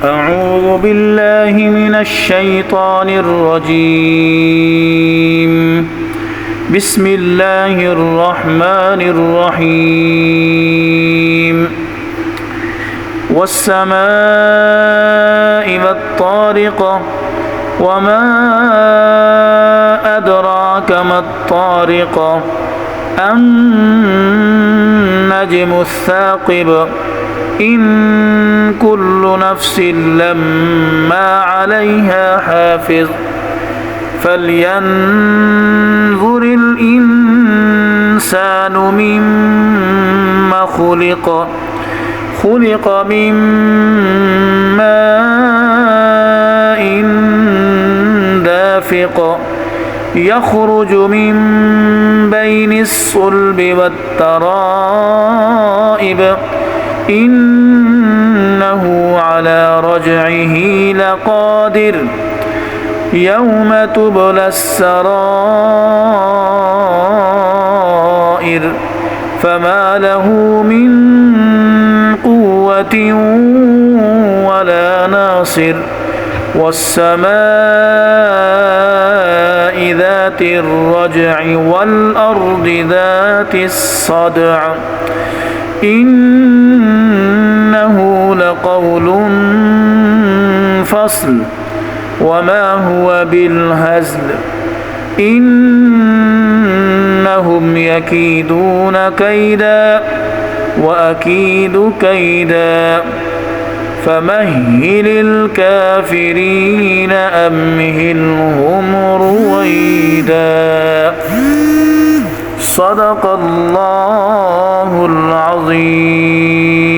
أعوذ بالله من الشيطان الرجيم. بسم الله الرحمن الرحيم. والسماء والطارق وما أدراك ما الطارق النجم الثاقب إن كل نفس لما عليها حافظ فلينظر الإنسان مما خلق من ماء دافق يخرج من بين الصلب والترائب إنه على رجعه لقادر يوم تبلى السرائر فما له من قوة ولا ناصر والسماء ذات الرجع والأرض ذات الصدع إنه لقول فصل وما هو بالهزل إنهم يكيدون كيدا وأكيد كيدا فمهل الكافرين أمهلهم رويدا. صدق الله العظيم.